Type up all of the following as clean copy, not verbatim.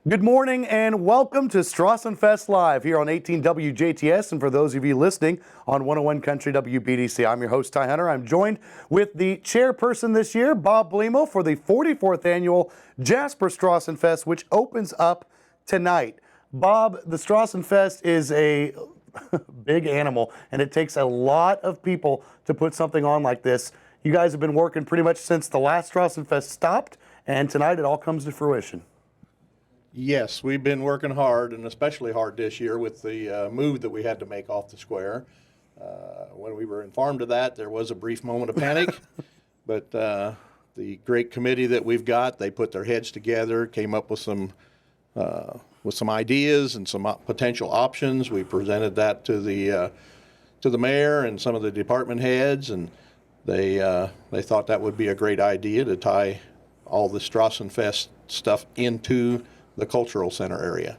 Good morning and welcome to Strassenfest Live here on 18 WJTS, and for those of you listening on 101 Country WBDC. I'm your host, Ty Hunter. I'm joined with the chairperson this year, Bob Blemo, for the 44th annual Jasper Strassenfest, which opens up tonight. Bob, the Strassenfest is a big animal, and it takes a lot of people to put something on like this. You guys have been working pretty much since the last Strassenfest stopped, and tonight it all comes to fruition. Yes, we've been working hard, and especially hard this year with the move that we had to make off the square. When we were informed of that, there was a brief moment of panic, but the great committee that we've got, they put their heads together, came up with some ideas and some potential options. We presented that to the mayor and some of the department heads, and they thought that would be a great idea to tie all the Strassenfest stuff into the cultural center area.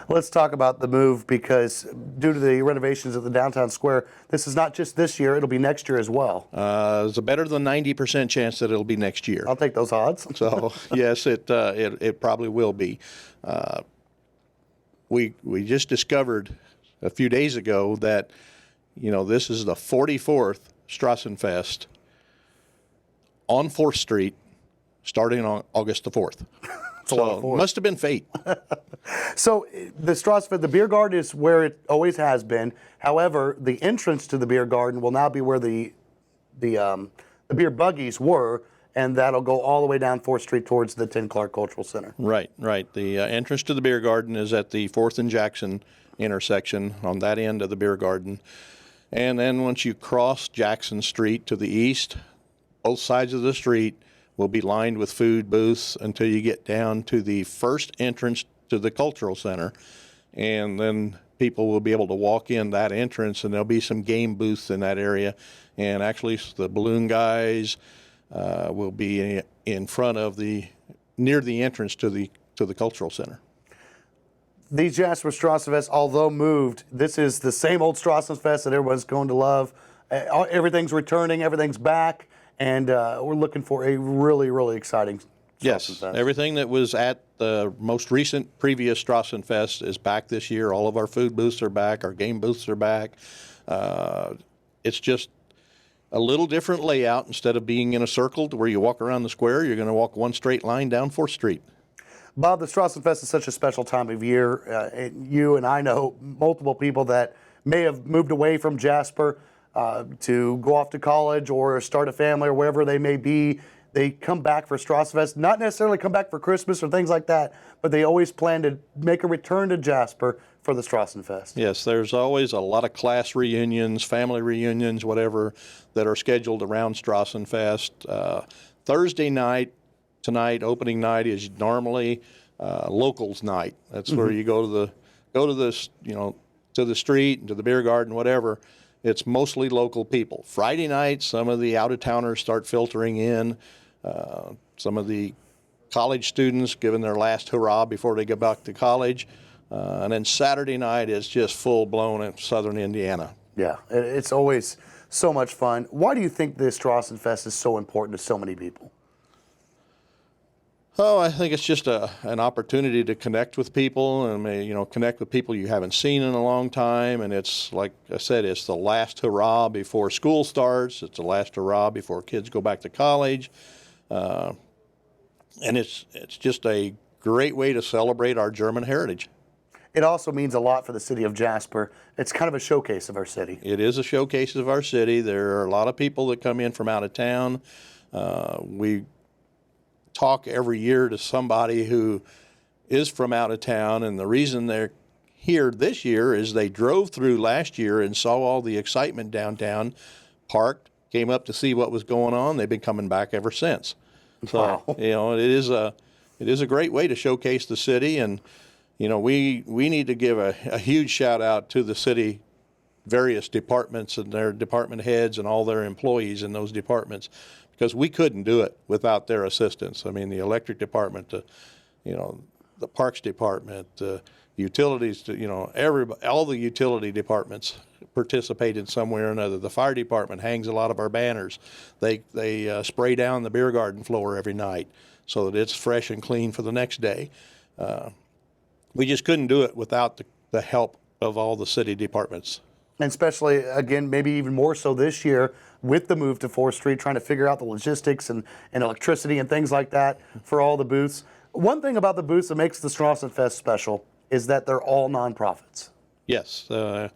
Let's talk about the move, because due to the renovations of the downtown square, this is not just this year, it'll be next year as well. There's a better than 90% chance that it'll be next year. I'll take those odds. So yes, it probably will be. We just discovered a few days ago that, this is the 44th Strassenfest on 4th Street, starting on August the 4th. So it must have been fate. So the Strassenfest, the beer garden is where it always has been. However, the entrance to the beer garden will now be where the beer buggies were, and that'll go all the way down 4th Street towards the Tim Clark Cultural Center. Right. The entrance to the beer garden is at the 4th and Jackson intersection on that end of the beer garden. And then once you cross Jackson Street to the east, both sides of the street will be lined with food booths until you get down to the first entrance to the cultural center. And then people will be able to walk in that entrance, and there'll be some game booths in that area. And actually the balloon guys will be in front of near the entrance to the cultural center. These Jasper Strassenfest, although moved, this is the same old Strassenfest that everyone's going to love. Everything's returning, everything's back. And we're looking for a really, really exciting Strassenfest. Yes, everything that was at the most recent previous Strassenfest is back this year. All of our food booths are back. Our game booths are back. It's just a little different layout. Instead of being in a circle to where you walk around the square, you're going to walk one straight line down 4th Street. Bob, the Strassenfest is such a special time of year. You and I know multiple people that may have moved away from Jasper to go off to college or start a family or wherever they may be. They come back for Strassenfest, not necessarily come back for Christmas or things like that, but they always plan to make a return to Jasper for the Strassenfest. Yes, there's always a lot of class reunions, family reunions, whatever, that are scheduled around Strassenfest. Thursday night, tonight, opening night, is normally locals night. That's where you go to the street and to the beer garden, whatever. It's mostly local people. Friday night, some of the out-of-towners start filtering in. Some of the college students giving their last hurrah before they go back to college. And then Saturday night is just full-blown in southern Indiana. Yeah, it's always so much fun. Why do you think this Strassenfest is so important to so many people? Oh, I think it's just an opportunity to connect with people, and connect with people you haven't seen in a long time. And it's, like I said, it's the last hurrah before school starts. It's the last hurrah before kids go back to college, and it's just a great way to celebrate our German heritage. It also means a lot for the city of Jasper. It's kind of a showcase of our city. It is a showcase of our city. There are a lot of people that come in from out of town. We talk every year to somebody who is from out of town, and the reason they're here this year is they drove through last year and saw all the excitement downtown, parked, came up to see what was going on. They've been coming back ever since. So, wow. It is a great way to showcase the city, and we need to give a huge shout out to the city various departments and their department heads and all their employees in those departments, because we couldn't do it without their assistance. I mean, the electric department, the parks department, utilities, all the utility departments participate in some way or another. The fire department hangs a lot of our banners. They spray down the beer garden floor every night so that it's fresh and clean for the next day. we just couldn't do it without the help of all the city departments. And especially, again, maybe even more so this year with the move to 4th Street, trying to figure out the logistics and electricity and things like that for all the booths. One thing about the booths that makes the Strassenfest special is that they're all nonprofits. Yes, to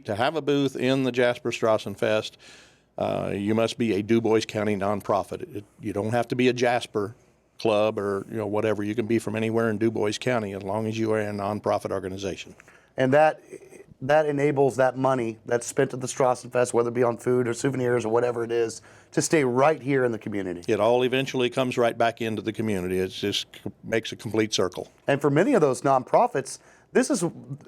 have a booth in the Jasper Strassenfest, you must be a Du Bois County nonprofit. You don't have to be a Jasper club or whatever. You can be from anywhere in Du Bois County as long as you are a nonprofit organization. And that enables that money that's spent at the Strassenfest, whether it be on food or souvenirs or whatever it is, to stay right here in the community. It all eventually comes right back into the community. It just makes a complete circle. And for many of those nonprofits, this is,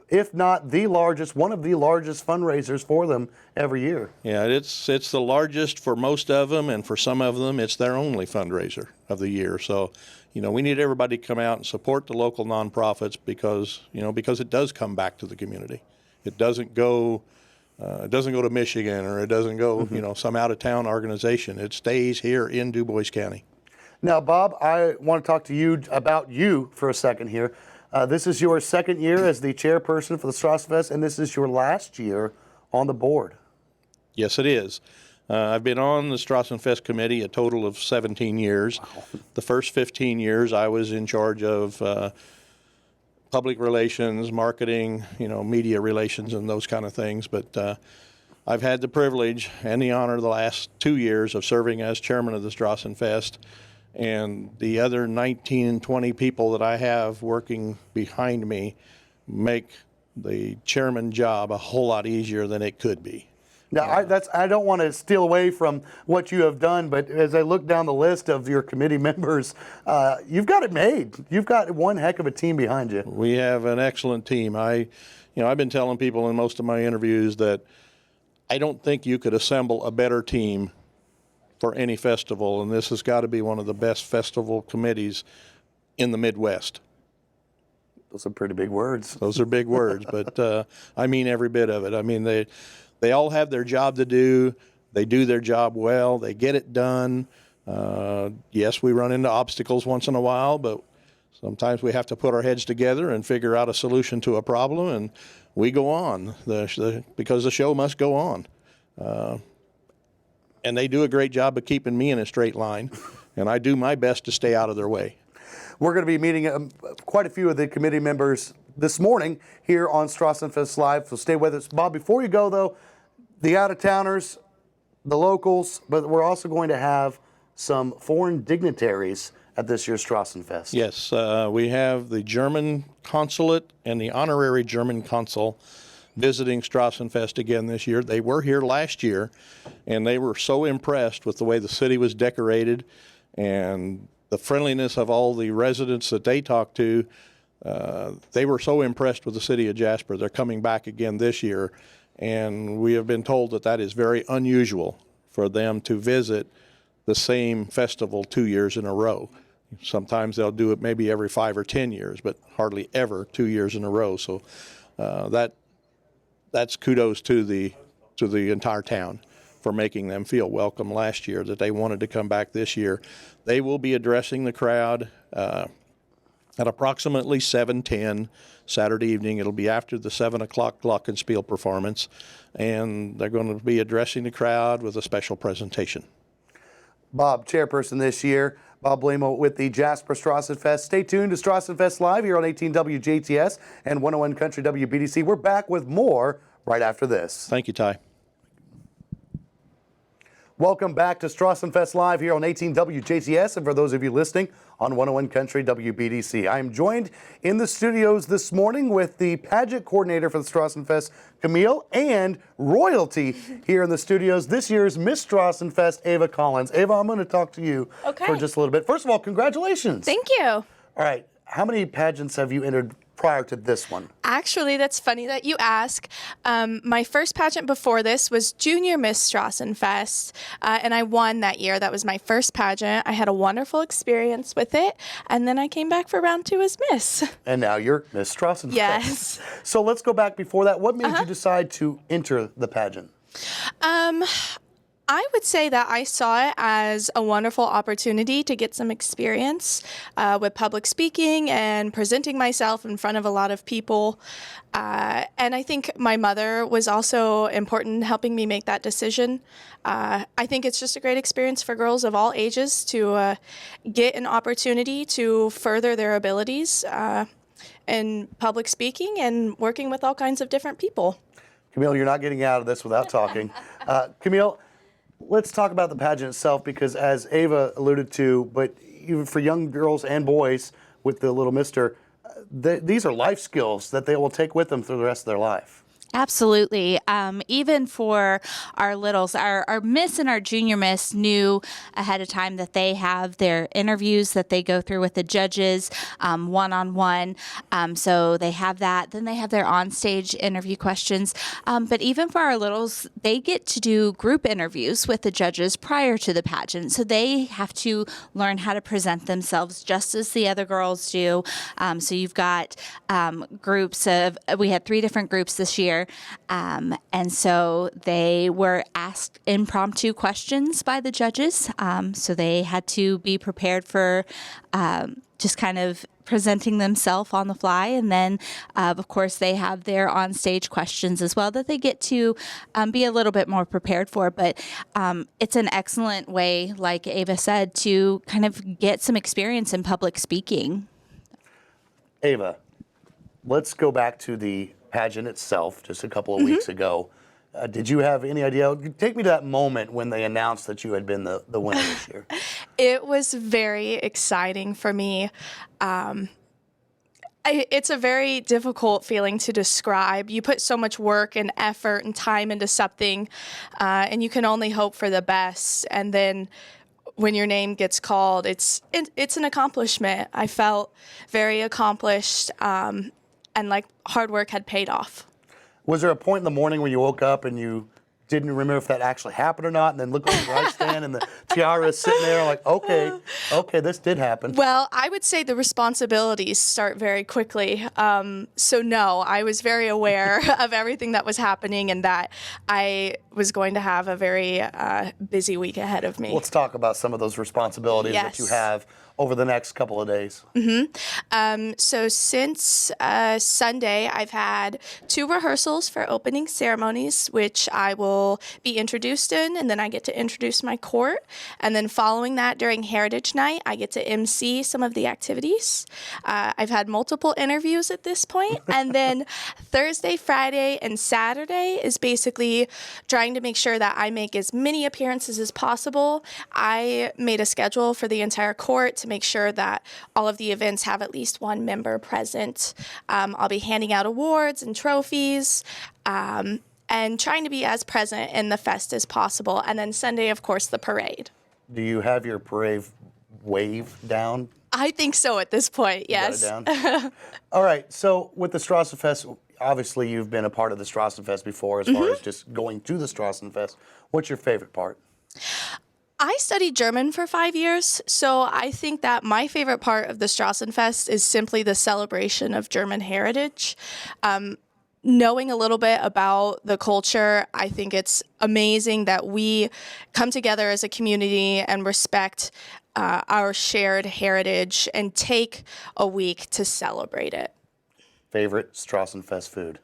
if not the largest, one of the largest fundraisers for them every year. Yeah, it's the largest for most of them, and for some of them, it's their only fundraiser of the year. So, we need everybody to come out and support the local nonprofits because it does come back to the community. It doesn't go to Michigan, or it doesn't go, some out-of-town organization. It stays here in Du Bois County. Now, Bob, I want to talk to you about you for a second here. This is your second year as the chairperson for the Strassenfest, and this is your last year on the board. Yes, it is. I've been on the Strassenfest committee a total of 17 years. Wow. The first 15 years, I was in charge of public relations, marketing, media relations, and those kind of things. But I've had the privilege and the honor the last 2 years of serving as chairman of the Strassenfest. And the other 19, 20 people that I have working behind me make the chairman job a whole lot easier than it could be. Now, I don't want to steal away from what you have done, but as I look down the list of your committee members, you've got it made. You've got one heck of a team behind you. We have an excellent team. I've been telling people in most of my interviews that I don't think you could assemble a better team for any festival, and this has got to be one of the best festival committees in the Midwest. Those are pretty big words. Those are big words, but I mean every bit of it. I mean, they all have their job to do. They do their job well. They get it done. Yes, we run into obstacles once in a while, but sometimes we have to put our heads together and figure out a solution to a problem, and we go on because the show must go on. And they do a great job of keeping me in a straight line, and I do my best to stay out of their way. We're going to be meeting quite a few of the committee members this morning here on Strassenfest Live, so stay with us. Bob, before you go, though, the out-of-towners, the locals, but we're also going to have some foreign dignitaries at this year's Strassenfest. Yes, we have the German consulate and the honorary German consul visiting Strassenfest again this year. They were here last year, and they were so impressed with the way the city was decorated and the friendliness of all the residents that they talked to. They were so impressed with the city of Jasper. They're coming back again this year, and we have been told that is very unusual for them to visit the same festival 2 years in a row. Sometimes they'll do it maybe every 5 or 10 years, but hardly ever 2 years in a row. So that's kudos to the entire town for making them feel welcome last year, that they wanted to come back this year. They will be addressing the crowd at approximately 7:10 Saturday evening. It'll be after the 7 o'clock glockenspiel performance, and they're going to be addressing the crowd with a special presentation. Bob, chairperson this year. Bob Blamo with the Jasper Strassenfest. Stay tuned to Strassenfest Live here on 18 WJTS and 101 Country WBDC. We're back with more right after this. Thank you, Ty. Welcome back to Strassenfest Live here on 18 WJTS, and for those of you listening on 101 Country WBDC. I am joined in the studios this morning with the pageant coordinator for the Strassenfest, Camille, and royalty here in the studios, this year's Miss Strassenfest, Ava Collins. Ava, I'm going to talk to you for just a little bit. First of all, congratulations. Thank you. All right. How many pageants have you entered prior to this one? Actually, that's funny that you ask. My first pageant before this was Junior Miss Strassenfest, and I won that year. That was my first pageant. I had a wonderful experience with it, and then I came back for round 2 as Miss. And now you're Miss Strassenfest. Yes. So let's go back before that. What made you decide to enter the pageant? I would say that I saw it as a wonderful opportunity to get some experience with public speaking and presenting myself in front of a lot of people. And I think my mother was also important in helping me make that decision. I think it's just a great experience for girls of all ages to get an opportunity to further their abilities in public speaking and working with all kinds of different people. Camille, you're not getting out of this without talking. Camille, let's talk about the pageant itself, because as Ava alluded to, but even for young girls and boys with the Little Mister, these are life skills that they will take with them through the rest of their life. Absolutely. Even for our littles, our Miss and our Junior Miss knew ahead of time that they have their interviews that they go through with the judges one-on-one. So they have that. Then they have their on-stage interview questions. But even for our littles, they get to do group interviews with the judges prior to the pageant. So they have to learn how to present themselves just as the other girls do. So you've got we had 3 different groups this year. And so they were asked impromptu questions by the judges. So they had to be prepared for just kind of presenting themselves on the fly. And then, of course, they have their on-stage questions as well that they get to be a little bit more prepared for. But it's an excellent way, like Ava said, to kind of get some experience in public speaking. Ava, let's go back to the pageant itself just a couple of weeks ago. Did you have any idea? Take me to that moment when they announced that you had been the winner this year. It was very exciting for me. It's a very difficult feeling to describe. You put so much work and effort and time into something, and you can only hope for the best. And then when your name gets called, it's an accomplishment. I felt very accomplished, and like hard work had paid off. Was there a point in the morning when you woke up and you didn't remember if that actually happened or not, and then look on the right stand and the tiara is sitting there like, okay, this did happen? Well, I would say the responsibilities start very quickly. So no, I was very aware of everything that was happening and that I was going to have a very busy week ahead of me. Let's talk about some of those responsibilities that you have over the next couple of days. So since Sunday, I've had 2 rehearsals for opening ceremonies, which I will be introduced in, and then I get to introduce my court. And then following that, during Heritage Night, I get to MC some of the activities. I've had multiple interviews at this point. And then Thursday, Friday, and Saturday is basically trying to make sure that I make as many appearances as possible. I made a schedule for the entire court to make sure that all of the events have at least one member present. I'll be handing out awards and trophies, and trying to be as present in the fest as possible. And then Sunday, of course, the parade. Do you have your parade wave down? I think so at this point, yes. You got it down? All right, so with the Strassenfest, obviously you've been a part of the Strassenfest before as far as just going to the Strassenfest. What's your favorite part? I studied German for 5 years, so I think that my favorite part of the Strassenfest is simply the celebration of German heritage. Knowing a little bit about the culture, I think it's amazing that we come together as a community and respect our shared heritage and take a week to celebrate it. Favorite Strassenfest food?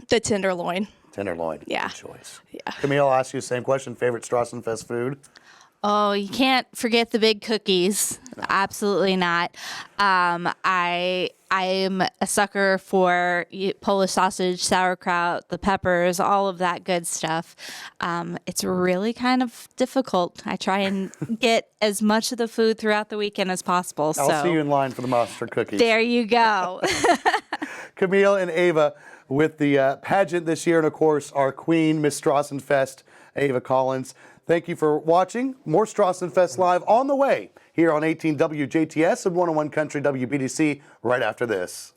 The tenderloin. Tenderloin. Yeah. Good choice. Yeah. Camille, I'll ask you the same question. Favorite Strassenfest food? Oh, you can't forget the big cookies. No. Absolutely not. I am a sucker for Polish sausage, sauerkraut, the peppers, all of that good stuff. It's really kind of difficult. I try and get as much of the food throughout the weekend as possible. I'll see you in line for the mustard cookies. There you go. Camille and Ava with the pageant this year, and of course our queen, Miss Strassenfest, Ava Collins. Thank you for watching. More Strassenfest Live on the way here on 18 WJTS and 101 Country WBDC right after this.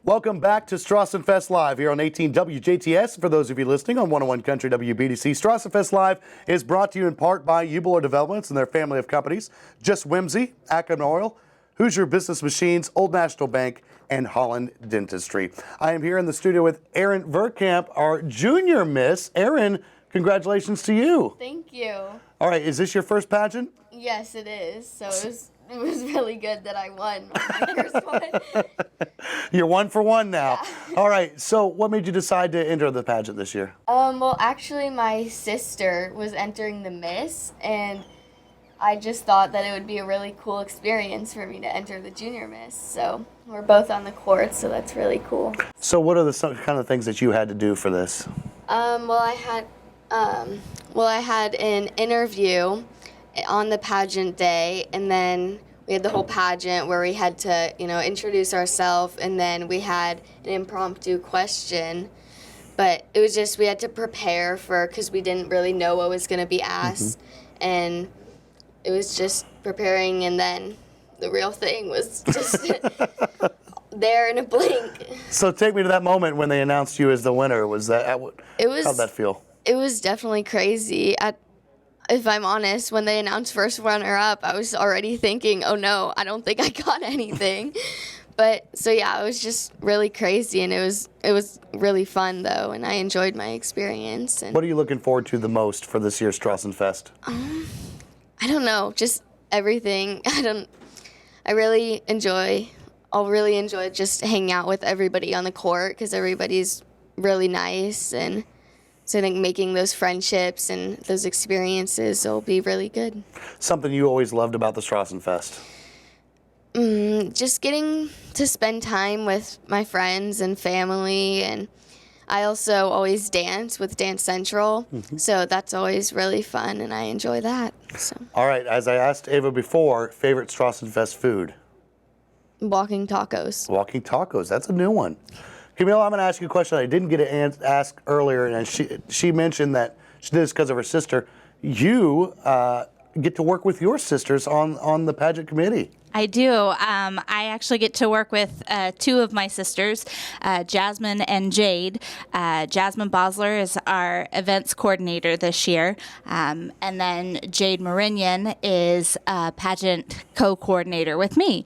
Welcome back to Strassenfest Live here on 18 WJTS. For those of you listening on 101 Country WBDC, Strassenfest Live is brought to you in part by Ubler Developments and their family of companies, Just Whimsy, Acton Oil, Hoosier Business Machines, Old National Bank, and Holland Dentistry. I am here in the studio with Erin Verkamp, our junior miss. Erin, Congratulations to you. Thank you. All right, is this your first pageant? Yes, it is. So it was really good that I won my first one. You're 1 for 1 now. All right, so what made you decide to enter the pageant this year? Well, actually, my sister was entering the Miss, and I just thought that it would be a really cool experience for me to enter the Junior Miss. So we're both on the court, so that's really cool. So what are the kind of things that you had to do for this? Well, I had an interview on the pageant day, and then we had the whole pageant where we had to, introduce ourselves, and then we had an impromptu question. But it was just we had to prepare because we didn't really know what was going to be asked, and it was just preparing, and then the real thing was just there in a blink. So take me to that moment when they announced you as the winner. How'd that feel? It was definitely crazy. If I'm honest, when they announced first runner-up, I was already thinking, oh no, I don't think I got anything. But so yeah, it was just really crazy, and it was really fun though, and I enjoyed my experience. And What are you looking forward to the most for this year's Strassenfest? I don't know, just everything. I'll really enjoy just hanging out with everybody on the court because everybody's really nice, and so I think making those friendships and those experiences will be really good. Something you always loved about the Strassenfest? Just getting to spend time with my friends and family, and I also always dance with Dance Central, so that's always really fun, and I enjoy that. So. All right, as I asked Ava before, favorite Strassenfest food? Walking tacos. Walking tacos, that's a new one. Camille, I'm going to ask you a question I didn't get to ask earlier, and she mentioned that she did this because of her sister. You get to work with your sisters on the pageant committee. I do. I actually get to work with two of my sisters, Jasmine and Jade. Jasmine Bosler is our events coordinator this year, and then Jade Marinian is a pageant co-coordinator with me.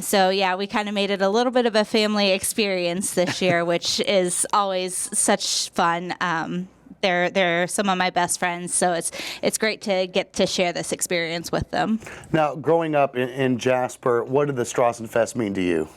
So yeah, we kind of made it a little bit of a family experience this year, which is always such fun. They're some of my best friends, so it's great to get to share this experience with them. Now, growing up in Jasper, what did the Strassenfest mean to you?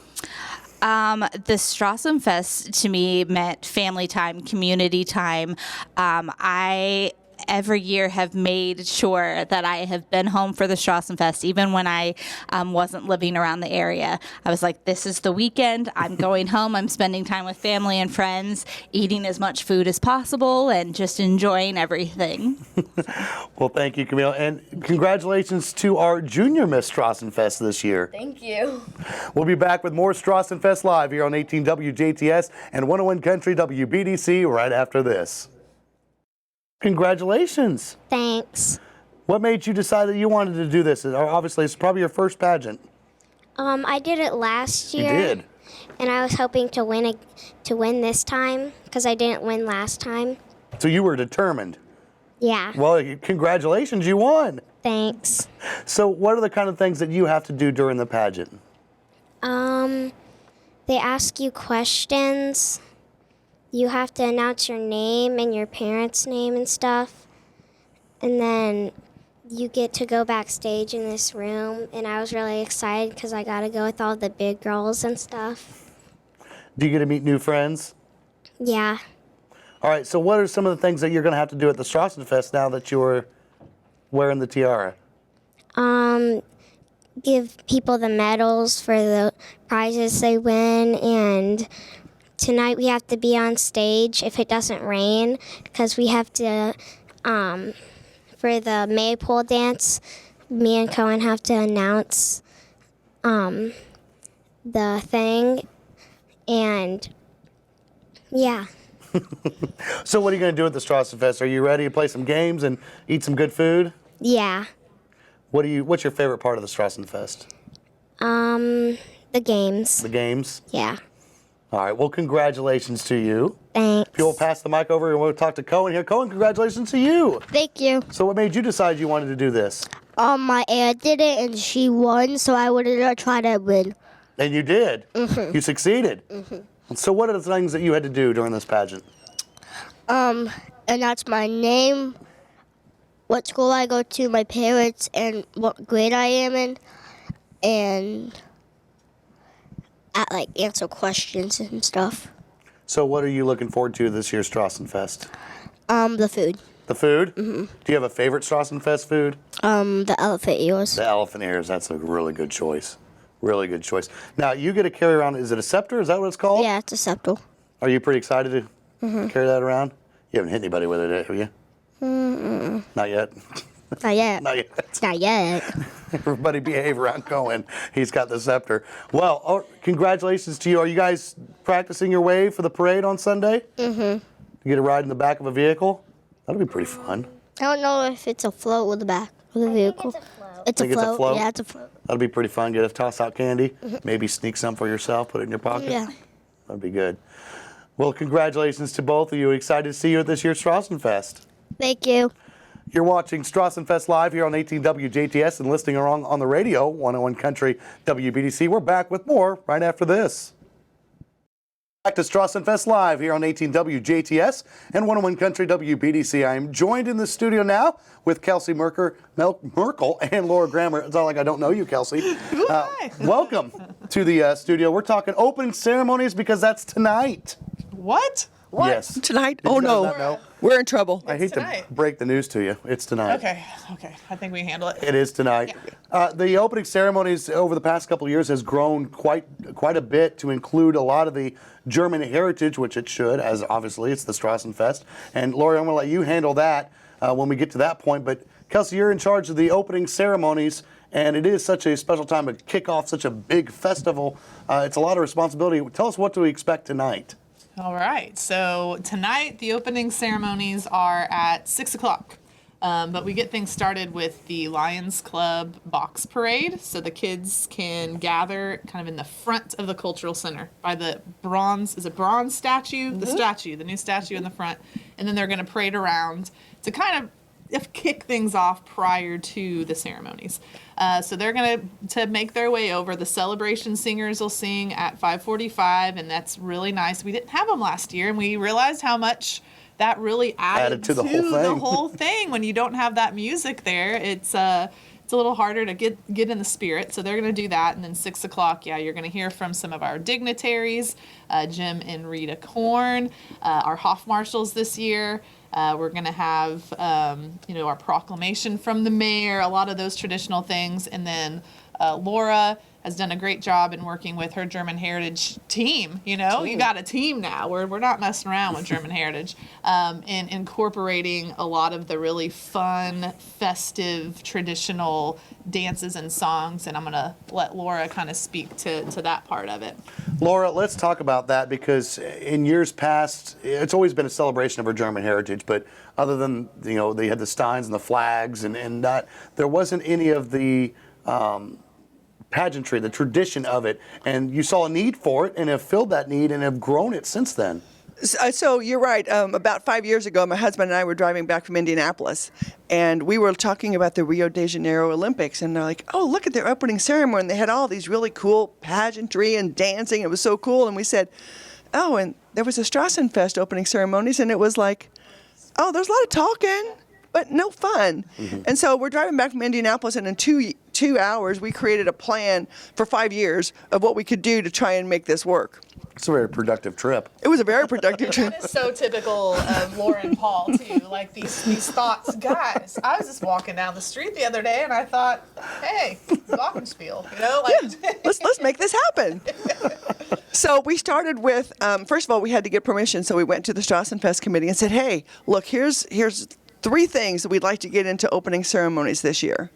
The Strassenfest to me meant family time, community time. I every year have made sure that I have been home for the Strassenfest, even when I wasn't living around the area. I was like, this is the weekend. I'm going home. I'm spending time with family and friends, eating as much food as possible, and just enjoying everything. Well, thank you, Camille. And congratulations to our Junior Miss Strassenfest this year. Thank you. We'll be back with more Strassenfest Live here on 18 WJTS and 101 Country WBDC right after this. Congratulations. Thanks. What made you decide that you wanted to do this? Obviously, it's probably your first pageant. I did it last year. You did? And I was hoping to win this time because I didn't win last time. So you were determined. Yeah. Well, congratulations, you won. Thanks. So what are the kind of things that you have to do during the pageant? They ask you questions. You have to announce your name and your parents' name and stuff. And then you get to go backstage in this room. And I was really excited because I got to go with all the big girls and stuff. Do you get to meet new friends? Yeah. All right, so what are some of the things that you're going to have to do at the Strassenfest now that you're wearing the tiara? Give people the medals for the prizes they win, and tonight we have to be on stage if it doesn't rain because we have to, for the Maypole Dance, me and Cohen have to announce the thing, and yeah. So what are you going to do at the Strassenfest? Are you ready to play some games and eat some good food? Yeah. What's your favorite part of the Strassenfest? The games. The games? Yeah. All right, well, congratulations to you. Thanks. If you'll pass the mic over and we'll talk to Cohen here. Cohen, congratulations to you. Thank you. So what made you decide you wanted to do this? My aunt did it and she won, so I wanted to try to win. And you did. Mm-hmm. You succeeded. Mm-hmm. So what are the things that you had to do during this pageant? and that's my name, what school I go to, my parents, and what grade I am in, and answer questions and stuff. So what are you looking forward to this year's Strassenfest? The food. The food? Mm-hmm. Do you have a favorite Strassenfest food? The elephant ears. The elephant ears. That's a really good choice. Really good choice. Now, you get to carry around, is it a scepter? Is that what it's called? Yeah, it's a scepter. Are you pretty excited to carry that around? You haven't hit anybody with it, have you? Not yet? Not yet. Not yet. Not yet. Everybody behave around Cohen. He's got the scepter. Well, congratulations to you. Are you guys practicing your way for the parade on Sunday? Mm-hmm. You get a ride in the back of a vehicle? That'll be pretty fun. I don't know if it's a float with the back of the vehicle. It's a float. Yeah, it's a float. That'll be pretty fun. Get to toss out candy. Maybe sneak some for yourself. Put it in your pocket. Yeah. That'd be good. Well, congratulations to both of you. Excited to see you at this year's Strassenfest. Thank you. You're watching Strassenfest Live here on 18WJTS and listening along on the radio, 101 Country WBDC. We're back with more right after this. Back to Strassenfest Live here on 18WJTS and 101 Country WBDC. I'm joined in the studio now with Kelsey Merkel and Laura Grammer. It's not like I don't know you, Kelsey. Welcome to the studio. We're talking opening ceremonies because that's tonight. What? Yes. Tonight? Did Oh, you guys no. not know? We're in trouble. I hate tonight. to break the news to you. It's tonight. Okay. I think we can handle it. It is tonight. The opening ceremonies over the past couple of years has grown quite a bit to include a lot of the German heritage, which it should, as obviously it's the Strassenfest. And Lori, I'm going to let you handle that when we get to that point. But Kelsey, you're in charge of the opening ceremonies, and it is such a special time to kick off such a big festival. It's a lot of responsibility. Tell us, what do we expect tonight? All right. So tonight, the opening ceremonies are at 6 o'clock. But we get things started with the Lions Club box parade. So the kids can gather kind of in the front of the cultural center by the bronze statue? Mm-hmm. The new statue in the front. And then they're going to parade around to kind of kick things off prior to the ceremonies. So they're going to make their way over. The celebration singers will sing at 5:45, and that's really nice. We didn't have them last year, and we realized how much that really added to the whole thing. When you don't have that music there, it's a little harder to get in the spirit. So they're going to do that, and then 6 o'clock, you're going to hear from some of our dignitaries, Jim and Rita Korn, our Hofmarschals this year. We're going to have, our proclamation from the mayor, a lot of those traditional things. And then Laura has done a great job in working with her German Heritage team. You got a team now. We're not messing around with German Heritage, and incorporating a lot of the really fun, festive, traditional dances and songs. And I'm going to let Laura kind of speak to that part of it. Laura, let's talk about that, because in years past, it's always been a celebration of our German heritage, but other than, they had the steins and the flags and that, there wasn't any of the pageantry, the tradition of it, and you saw a need for it and have filled that need and have grown it since then. So you're right. About 5 years ago, my husband and I were driving back from Indianapolis, and we were talking about the Rio de Janeiro Olympics, and they're like, oh, look at their opening ceremony. And they had all these really cool pageantry and dancing. It was so cool. And we said, oh, and there was a Strassenfest opening ceremonies, and it was like, oh, there's a lot of talking, but no fun. Mm-hmm. And so we're driving back from Indianapolis, and in two hours, we created a plan for 5 years of what we could do to try and make this work. It's a very productive trip. It was a very productive trip. That is so typical of Laura and Paul, too. Like these thoughts. Guys, I was just walking down the street the other day, and I thought, hey, glockenspiel, let's make this happen. So we started with, first of all, we had to get permission, so we went to the Strassenfest committee and said, hey, look, here's 3 things that we'd like to get into opening ceremonies this year.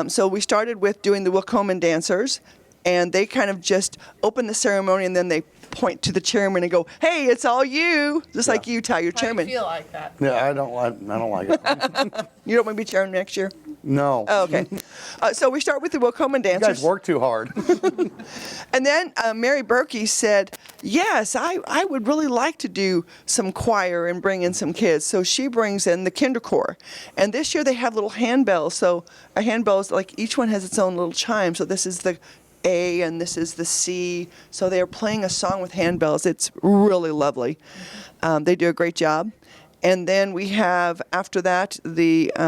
So we started with doing the Willkommen dancers, and they kind of just open the ceremony, and then they point to the chairman and go, hey, it's all you, just like you, Ty, your chairman. How do you feel like that? Yeah, I don't like it. You don't want to be chairman next year? No. Oh, okay. So we start with the Willkommen dancers. You guys work too hard. And then Mary Berkey said, yes, I would really like to do some choir and bring in some kids. So she brings in the Kinderchor. And this year they have little handbells. So a handbell is like, each one has its own little chime. So this is the A and this is the C. So they're playing a song with handbells. It's really lovely. They do a great job. And then we have, after that, the, what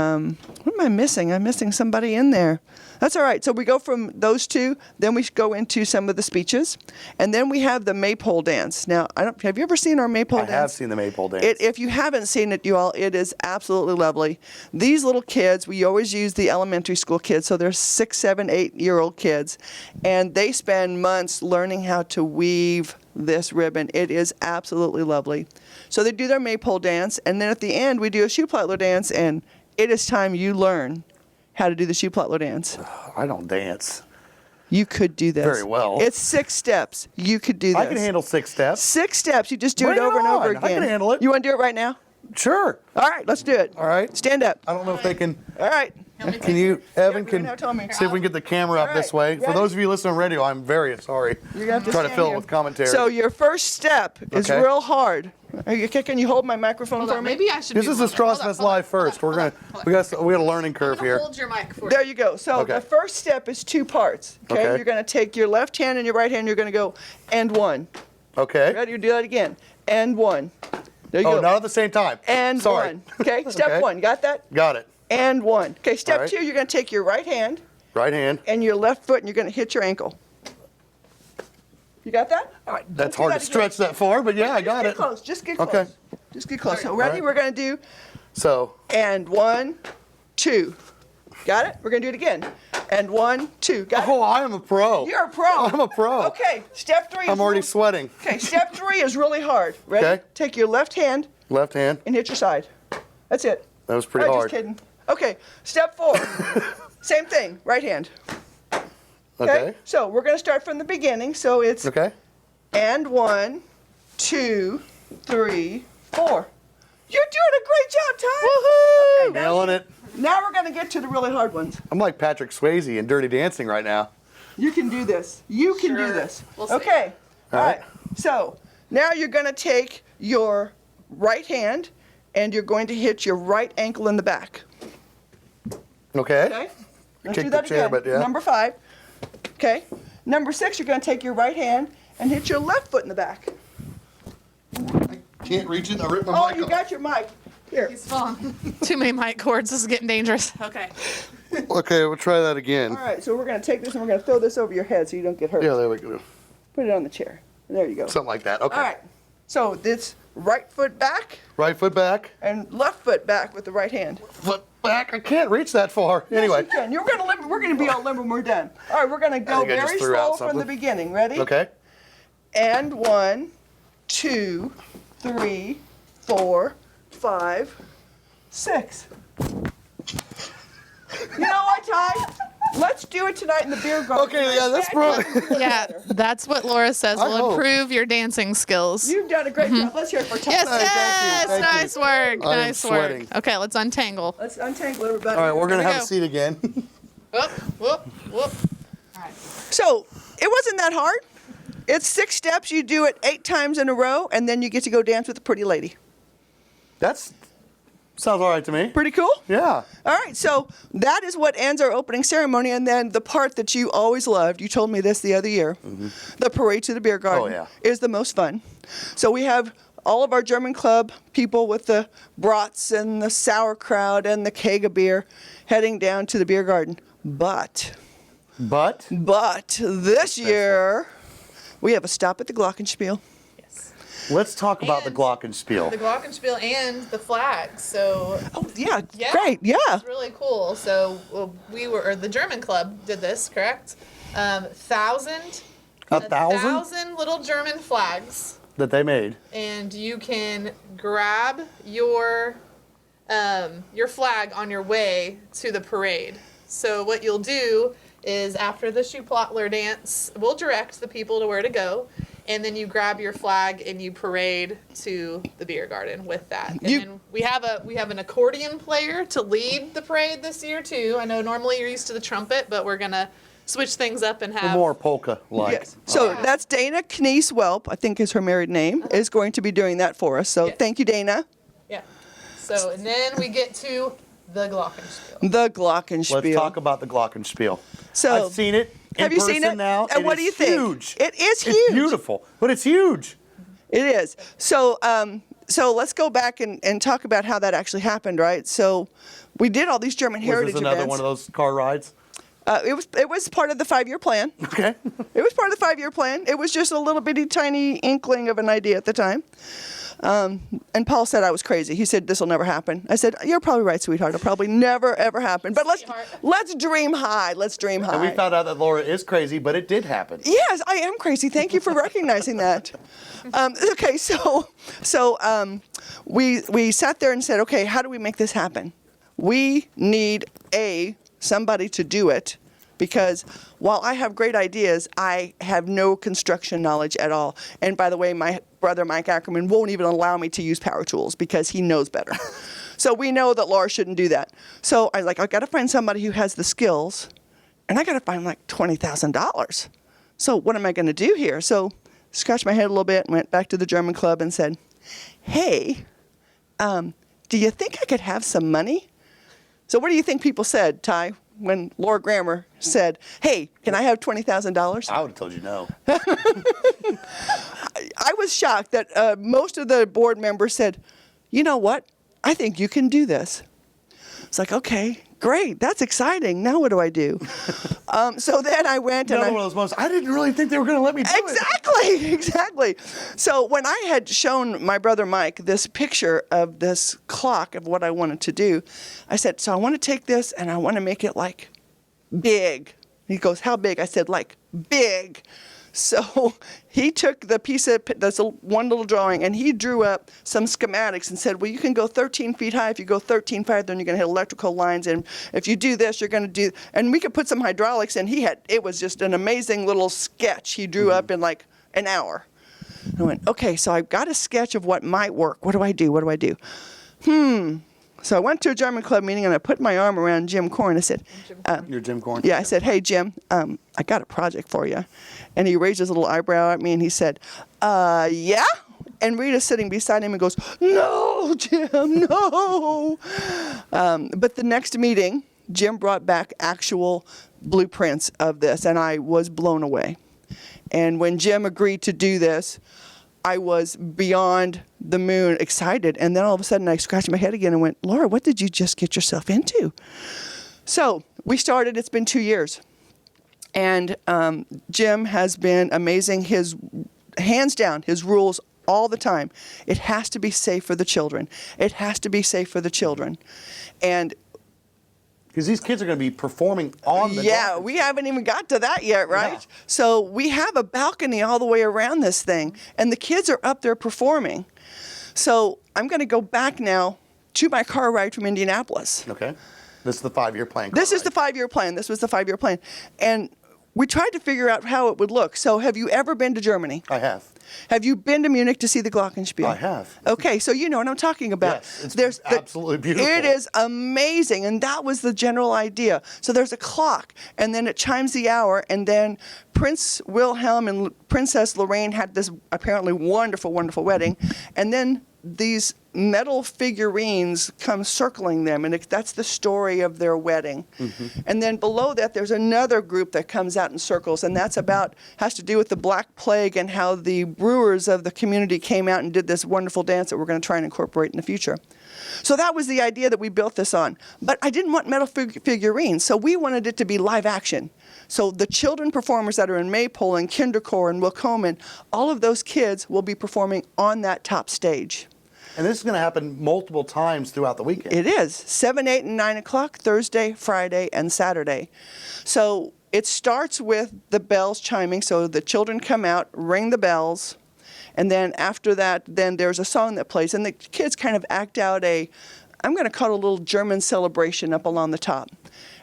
am I missing? I'm missing somebody in there. That's all right. So we go from those two, then we go into some of the speeches, and then we have the Maypole Dance. Now, have you ever seen our Maypole Dance? I have seen the Maypole Dance. If you haven't seen it, you all, it is absolutely lovely. These little kids, we always use the elementary school kids, so they're 6, 7, 8-year-old kids, and they spend months learning how to weave this ribbon. It is absolutely lovely. So they do their Maypole Dance, and then at the end, we do a shoe plattler dance, and it is time you learn how to do the shoe plattler dance. I don't dance. You could do this. Very well. It's 6 steps. You could do this. I can handle 6 steps. 6 steps. You just do Bring it over it and over on. again. I can handle it. You want to do it right now? Sure. All right, let's do it. All right. Stand up. I don't know if they can. All right. Can you, Evan, Yeah, can now tell me. see if we can get the camera up All this right, way. For ready? those of you listening on radio, I'm very sorry. You're gonna have to Try to stand fill here. it with commentary. So your first step is Okay. real hard. Can you hold my microphone Hold for on, me? maybe I should. This do is the one. Hold on, Strassenfest hold on, Live hold on, first. hold on, We got a learning curve I'm gonna here. hold your mic for There you. you go. So Okay. the first step is 2 parts. Okay. Okay. You're going to take your left hand and your right hand. You're going to go and 1. Okay. Ready? You do that again. And 1. There you Oh, go. not at the same time. And sorry. 1. Okay. Step Okay. 1. Got that? Got it. And 1. Okay. Step All right. 2. You're going to take your right hand Right hand. and your left foot and you're going to hit your ankle. You got that? All right. That's let's do hard that to again. stretch that far, but yeah, I Just got get it. Close. Just get close. Okay. Just get close. So All ready? right. We're going to do So, and 1, 2. Got it? We're going to do it again. And 1, 2. Got it? oh, I am a pro. You're a pro. I'm a pro. Okay. Step 3 is I'm already really- sweating. Okay, step 3 is really hard. Ready? Okay. Take your left hand Left hand. and hit your side. That's it. That was pretty All right, hard. Just kidding. Okay, step 4. Same thing, right hand. Okay. So we're going to start from the beginning. So it's Okay. and 1, 2, 3, 4. You're doing a great job, Ty. Woohoo! Okay, Nailing it. now we're going to get to the really hard ones. I'm like Patrick Swayze in Dirty Dancing right now. You can do this. You can do Sure. this. We'll see. Okay. All All right. right. So now you're going to take your right hand and you're going to hit your right ankle in the back. Okay. Okay. Let's Kick do the that chair, again. but yeah. Number 5. Okay. Number 6, you're going to take your right hand and hit your left foot in the back. Can't reach it. I ripped my Oh, mic you off. got your mic. Here. He's falling. Too many mic cords. This is getting dangerous. Okay. Okay, we'll try that again. All right. So we're going to take this and we're going to throw this over your head so you don't get hurt. Yeah, there we go. Put it on the chair. There you go. Something like that. Okay. All right. So it's right foot back Right foot back. and left foot back with the right hand. Foot back. I can't reach that far. Anyway. Yes, you can. We're going to be all limber when we're done. All right, we're going to go think I just very threw out slow from the something. beginning. Ready? Okay. And 1, 2, 3, 4, 5, 6. You know what, Ty? Let's do it tonight in the beer garden. Okay, yeah, that's probably. Yeah, that's what Laura says I will hope. improve your dancing skills. You've done a great job. Let's hear it for Ty. Yes, Thank you, yes, thank you. nice work, I am nice work. sweating. Okay, let's untangle. Let's untangle everybody. All right, we're gonna Here we have go. a seat again. Whoop, whoop, whoop. All right. So it wasn't that hard. It's 6 steps. You do it 8 times in a row, and then you get to go dance with a pretty lady. That's sounds all right to me. Pretty cool? Yeah. All right, so that is what ends our opening ceremony, and then the part that you always loved, you told me this the other year, the parade to the beer garden yeah. is the most fun. So we have all of our German club people with the brats and the sauerkraut and the keg of beer heading down to the beer garden. But this year, we have a stop at the Glockenspiel. Let's talk about the And Glockenspiel. The Glockenspiel and the flags. So Oh, yeah, yeah, great, yeah. it's really cool. So the German club did this, correct? 1,000 1,000 little German flags, that they made. and you can grab your flag on your way to the parade. So what you'll do is after the shoe plattler dance, we'll direct the people to where to go, and then you grab your flag and you parade to the beer garden with that. And then we have an accordion player to lead the parade this year too. I know normally you're used to the trumpet, but we're gonna switch things up and have More polka-like. Yes. So that's Dana Knies-Welp, I think is her married name, is going to be doing that for us. So Yes. thank you, Dana. yeah. So and then we get to the Glockenspiel. The Glockenspiel. Let's talk about the Glockenspiel. So, I've seen it in have you person seen it? now. And what is do you think? Huge. It is It's huge. beautiful, but it's huge. It is. So So let's go back and talk about how that actually happened, right? So we did all these German heritage Was this another events. one of those car rides? It was part of the 5-year plan. Okay. It was part of the 5-year plan. It was just a little bitty tiny inkling of an idea at the time. And Paul said I was crazy. He said, this will never happen. I said, you're probably right, sweetheart. It'll probably never, ever happen. But let's dream high. Let's dream high. And we found out that Laura is crazy, but it did happen. Yes, I am crazy. Thank you for recognizing that. Okay, so we sat there and said, okay, how do we make this happen? We need somebody to do it, because while I have great ideas, I have no construction knowledge at all. And by the way, my brother Mike Ackerman won't even allow me to use power tools because he knows better. So we know that Laura shouldn't do that. So I was like, I got to find somebody who has the skills, and I got to find like $20,000. So what am I going to do here? So scratched my head a little bit and went back to the German club and said, hey, do you think I could have some money? So what do you think people said, Ty, when Laura Grammer said, hey, can I have $20,000? I would have told you no. I was shocked that most of the board members said, you know what? I think you can do this. It's like, okay, great. That's exciting. Now what do I do? So then I went and Another one of those moments. I didn't really think they were going to let me do it. Exactly. So when I had shown my brother Mike this picture of this clock of what I wanted to do, I said, so I want to take this and I want to make it like big. He goes, how big? I said, like big. So he took the piece of, that's one little drawing, and he drew up some schematics and said, well, you can go 13 feet high. If you go 13 feet high, then you're going to hit electrical lines. And if you do this, you're going to do, and we could put some hydraulics. And it was just an amazing little sketch he drew up in like an hour. I went, okay, so I've got a sketch of what might work. What do I do? So I went to a German club meeting, and I put my arm around Jim Korn. I said, You're Jim Korn? Yeah, I said, hey, Jim, I got a project for you. And he raised his little eyebrow at me, and he said, yeah? And Rita's sitting beside him and goes, no, Jim, no. But the next meeting, Jim brought back actual blueprints of this, and I was blown away. And when Jim agreed to do this, I was beyond the moon excited. And then all of a sudden I scratched my head again and went, Laura, what did you just get yourself into? So we started, it's been 2 years. And Jim has been amazing. His, hands down, his rules all the time. It has to be safe for the children. It has to be safe for the children. And because these kids are going to be performing on the yeah, Dolphins. we haven't even got to that yet, right? Yeah. So we have a balcony all the way around this thing, and the kids are up there performing. So I'm going to go back now to my car ride from Indianapolis. Okay. This is the 5-year plan. This is the 5-year plan. This was the 5-year plan. And we tried to figure out how it would look. So have you ever been to Germany? I have. Have you been to Munich to see the Glockenspiel? I have. Okay, so you know what I'm talking about. Yes, it's absolutely beautiful. It is amazing, and that was the general idea. So there's a clock, and then it chimes the hour, and then Prince Wilhelm and Princess Lorraine had this apparently wonderful, wonderful wedding, and then these metal figurines come circling them, and that's the story of their wedding. Mm-hmm. And then below that, there's another group that comes out in circles, and that's has to do with the Black Plague and how the brewers of the community came out and did this wonderful dance that we're going to try and incorporate in the future. So that was the idea that we built this on. But I didn't want metal figurines, so we wanted it to be live action. So the children performers that are in Maypole and Kinderchor and Willkommen, all of those kids will be performing on that top stage. And this is going to happen multiple times throughout the weekend. It is. 7, 8, and 9 o'clock, Thursday, Friday, and Saturday. So it starts with the bells chiming. So the children come out, ring the bells. And then after that, then there's a song that plays. And the kids kind of act out I'm going to call it a little German celebration up along the top.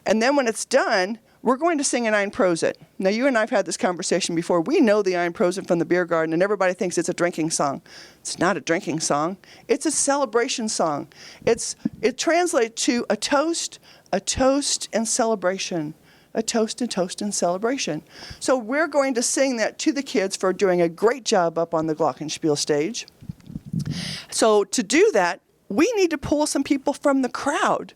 And then when it's done, we're going to sing an Ein Prosit. Now, you and I have had this conversation before. We know the Ein Prosit from the beer garden, and everybody thinks it's a drinking song. It's not a drinking song. It's a celebration song. It translates to a toast, and celebration. A toast, and celebration. So we're going to sing that to the kids for doing a great job up on the Glockenspiel stage. So to do that, we need to pull some people from the crowd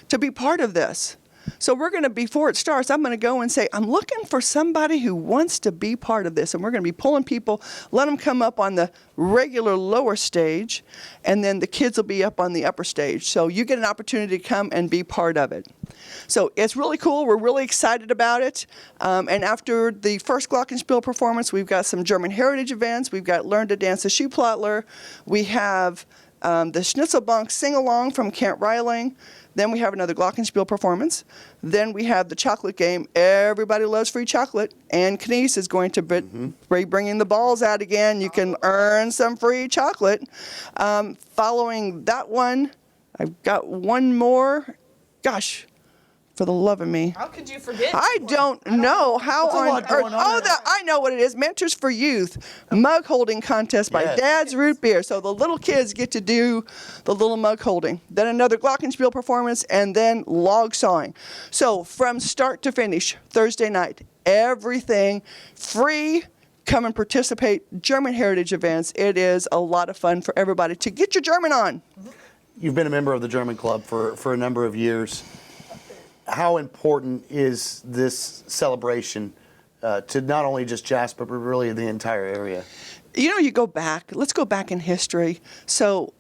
to be part of this. So we're going to, before it starts, I'm going to go and say, I'm looking for somebody who wants to be part of this. And we're going to be pulling people, let them come up on the regular lower stage, and then the kids will be up on the upper stage. So you get an opportunity to come and be part of it. So it's really cool. We're really excited about it. And after the first Glockenspiel performance, we've got some German heritage events. We've got Learn to Dance the Schuhplattler. We have the Schnitzelbank sing-along from Kent Reiling. Then we have another Glockenspiel performance. Then we have the chocolate game. Everybody loves free chocolate. And Knies is going to be bringing the balls out again. You can earn some free chocolate. Following that one, I've got one more. Gosh, for the love of me. How could you forget? I don't know how on earth. I know what it is. Mentors for Youth mug holding contest by Dad's Root Beer. So the little kids get to do the little mug holding. Then another Glockenspiel performance, and then log sawing. So from start to finish, Thursday night, everything free. Come and participate. German heritage events. It is a lot of fun for everybody to get your German on. You've been a member of the German Club for a number of years. How important is this celebration to not only just Jasper, but really the entire area? You know, you go back. Let's go back in history. So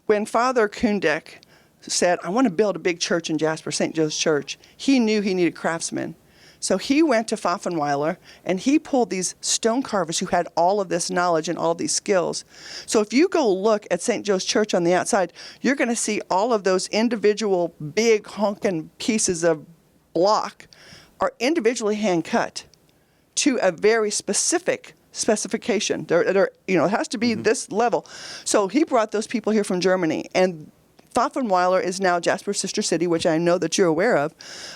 when Father Kundek said, I want to build a big church in Jasper, St. Joe's Church, he knew he needed craftsmen. So he went to Pfaffenweiler, and he pulled these stone carvers who had all of this knowledge and all these skills. So if you go look at St. Joe's Church on the outside, you're going to see all of those individual big honking pieces of block are individually hand cut to a very specific specification. They're, you know, it has to be this level. So he brought those people here from Germany, and Pfaffenweiler is now Jasper's sister city, which I know that you're aware of.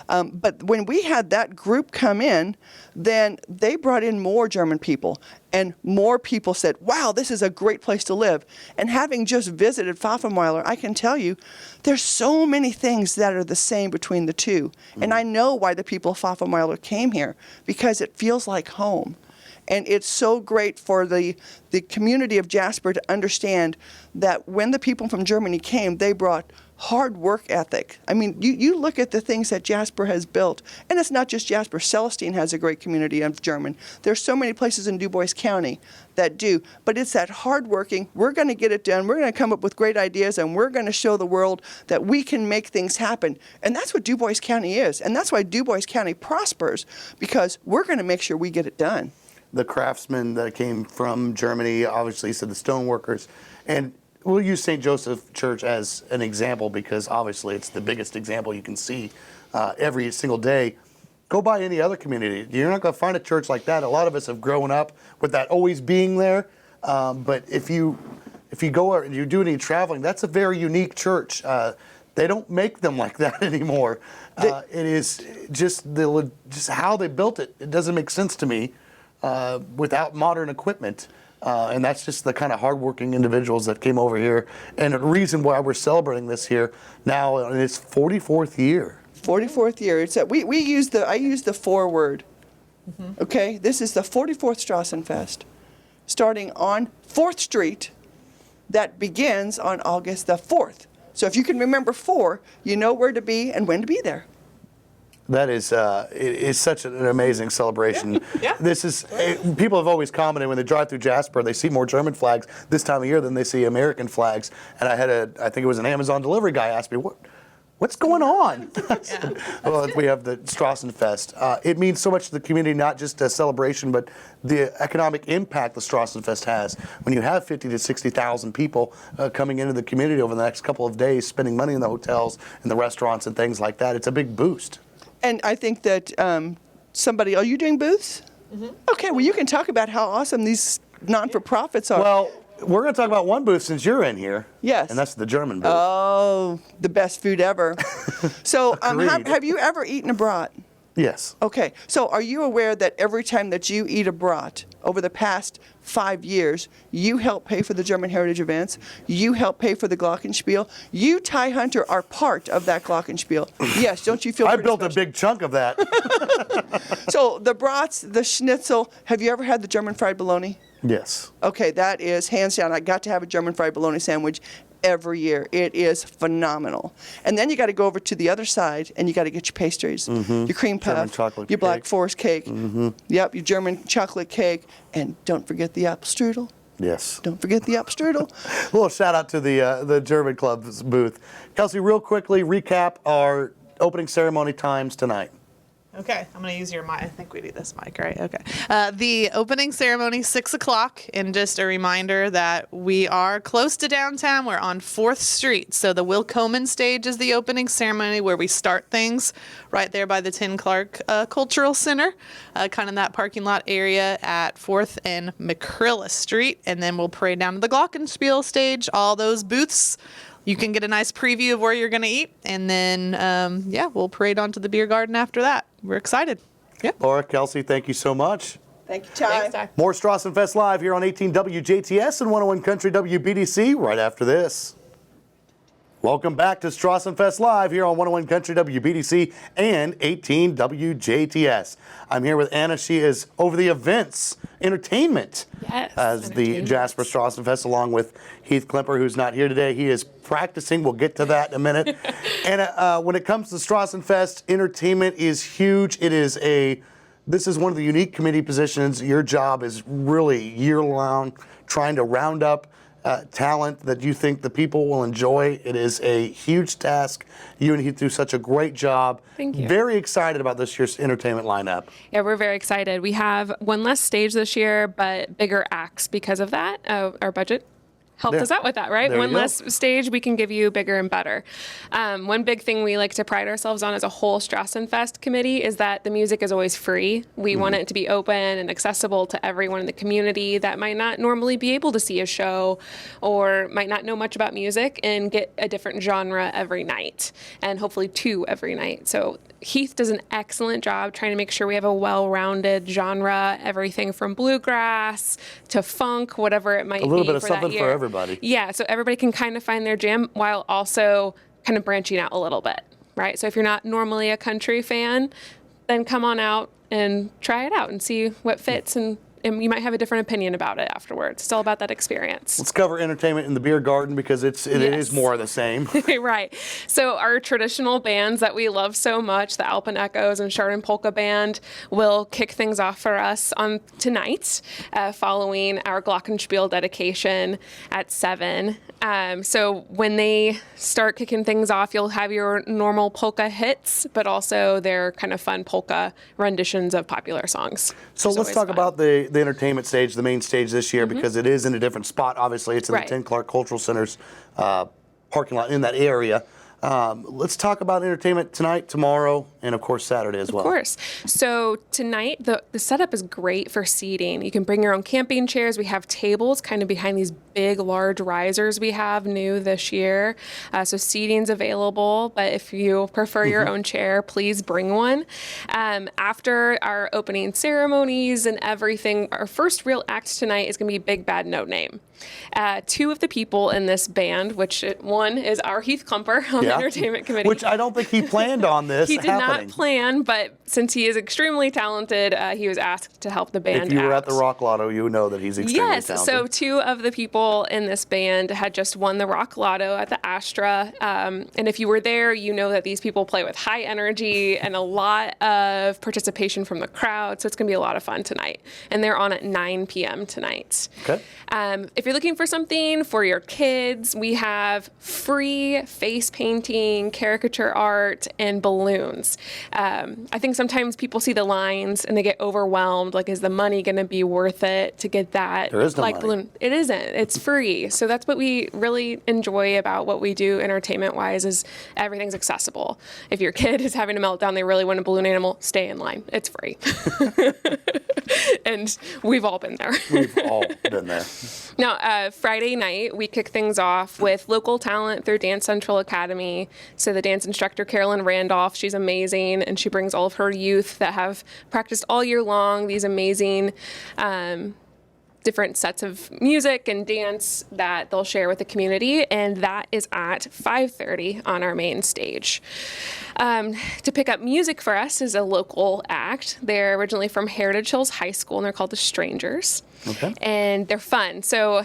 But when we had that group come in, then they brought in more German people, and more people said, wow, this is a great place to live. And having just visited Pfaffenweiler, I can tell you, there's so many things that are the same between the two. And I know why the people of Pfaffenweiler came here, because it feels like home. And it's so great for the community of Jasper to understand that when the people from Germany came, they brought hard work ethic. I mean, you look at the things that Jasper has built, and it's not just Jasper. Celestine has a great community of German. There's so many places in Du Bois County that do, but it's that hard working. We're going to get it done. We're going to come up with great ideas, and we're going to show the world that we can make things happen. And that's what Du Bois County is, and that's why Du Bois County prospers, because we're going to make sure we get it done. The craftsmen that came from Germany, obviously, so the stoneworkers. And we'll use St. Joseph Church as an example because obviously it's the biggest example you can see every single day. Go by any other community. You're not going to find a church like that. A lot of us have grown up with that always being there. But if you go and you do any traveling, that's a very unique church. They don't make them like that anymore. It is just how they built it. It doesn't make sense to me. Without modern equipment. And that's just the kind of hardworking individuals that came over here. And the reason why we're celebrating this here now in its 44th year. 44th year. It's that I use the foreword. Okay, this is the 44th Strassenfest, starting on 4th Street. That begins on August the 4th. So if you can remember 4, you know where to be and when to be there. That is, it is such an amazing celebration. Yeah. This is, people have always commented when they drive through Jasper, they see more German flags this time of year than they see American flags. And I think it was an Amazon delivery guy asked me, what's going on? Well, we have the Strassenfest. It means so much to the community, not just a celebration, but the economic impact the Strassenfest has. When you have 50 to 60,000 people coming into the community over the next couple of days, spending money in the hotels and the restaurants and things like that, it's a big boost. And I think that are you doing booths? Okay, well, you can talk about how awesome these non-for-profits are. Well, we're going to talk about one booth since you're in here. Yes. And that's the German booth. Oh, the best food ever. So have you ever eaten a brat? Yes. Okay, so are you aware that every time that you eat a brat over the past 5 years, you help pay for the German heritage events, you help pay for the Glockenspiel, you, Ty Hunter, are part of that Glockenspiel. Yes, don't you feel I pretty built special? a big chunk of that. So the brats, the schnitzel, have you ever had the German fried bologna? Yes. Okay, that is hands down. I got to have a German fried bologna sandwich every year. It is phenomenal. And then you got to go over to the other side and you got to get your pastries, your cream German puff, chocolate your Black cake. Forest cake. Yep, your German chocolate cake. And don't forget the apple strudel. Yes. Don't forget the apple strudel. A little shout out to the German Club's booth. Kelsey, real quickly, recap our opening ceremony times tonight. Okay, I'm going to use your mic. I think we need this mic, right? Okay. The opening ceremony, 6 o'clock. And just a reminder that we are close to downtown. We're on 4th Street. So the Will Coleman stage is the opening ceremony where we start things right there by the Tim Clark Cultural Center, kind of that parking lot area at 4th and McCrillis Street. And then we'll parade down to the Glockenspiel stage, all those booths. You can get a nice preview of where you're going to eat, and then, we'll parade on to the beer garden after that. We're excited. Yeah. Laura, Kelsey, thank you so much. Thank you, Ty. Thanks, Ty. More Strassenfest Live here on 18 WJTS and 101 Country WBDC right after this. Welcome back to Strassenfest Live here on 101 Country WBDC and 18 WJTS. I'm here with Anna. She is over the events, entertainment, as the Jasper Strassenfest, along with Heath Klemper, who's not here today. He is practicing. We'll get to that in a minute. And when it comes to Strassenfest, entertainment is huge. This is one of the unique committee positions. Your job is really year-long, trying to round up talent that you think the people will enjoy. It is a huge task. You and Heath do such a great job. Thank you. Very excited about this year's entertainment lineup. Yeah, we're very excited. We have one less stage this year, but bigger acts because of that. Our budget helped Yeah. us out with that, right? There One you go. less stage, we can give you bigger and better. One big thing we like to pride ourselves on as a whole Strassenfest committee is that the music is always free. We want it to be open and accessible to everyone in the community that might not normally be able to see a show or might not know much about music and get a different genre every night, and hopefully 2 every night. So Heath does an excellent job trying to make sure we have a well-rounded genre, everything from bluegrass to funk, whatever it might be. A little bit of for that something year. for everybody. Yeah, so everybody can kind of find their jam while also kind of branching out a little bit, right? So if you're not normally a country fan, then come on out and try it out and see what fits, and you might have a different opinion about it afterwards. It's all about that experience. Let's cover entertainment in the beer garden because it is more of the same. Right. So our traditional bands that we love so much, the Alpen Echoes and Chardon Polka Band, will kick things off for us on tonight, following our Glockenspiel dedication at 7. So when they start kicking things off, you'll have your normal polka hits, but also their kind of fun polka renditions of popular songs. So let's talk about the entertainment stage, the main stage this year, Mm-hmm. because it is in a different spot. Obviously, it's in Right. the Tim Clark Cultural Center's parking lot in that area. Let's talk about entertainment tonight, tomorrow, and of course Saturday as well. Of course. So tonight, the setup is great for seating. You can bring your own camping chairs. We have tables kind of behind these big, large risers we have new this year. So seating's available, but if you prefer your own chair, please bring one. After our opening ceremonies and everything, our first real act tonight is going to be Big Bad No Name. 2 of the people in this band, one is our Heath Klemper on the entertainment committee. Which I don't think he planned on this He did happening. not plan, but since he is extremely talented, he was asked to help the band If you were out. at the Rock Lotto, you know that he's extremely Yes, talented. so 2 of the people in this band had just won the Rock Lotto at the Astra. And if you were there, you know that these people play with high energy and a lot of participation from the crowd. So it's going to be a lot of fun tonight. And they're on at 9 p.m. tonight. Okay. If you're looking for something for your kids, we have free face painting, caricature art, and balloons. I think sometimes people see the lines and they get overwhelmed. Like, is the money going to be worth it to get that? There is no money. Balloon? It isn't. It's free. So that's what we really enjoy about what we do entertainment-wise is everything's accessible. If your kid is having a meltdown, they really want a balloon animal, stay in line. It's free. And we've all been there. We've all been there. Now, Friday night, we kick things off with local talent through Dance Central Academy. So the dance instructor, Carolyn Randolph, she's amazing, and she brings all of her youth that have practiced all year long these amazing different sets of music and dance that they'll share with the community, and that is at 5:30 on our main stage. To pick up music for us is a local act. They're originally from Heritage Hills High School, and they're called the Strangers. Okay. And they're fun. So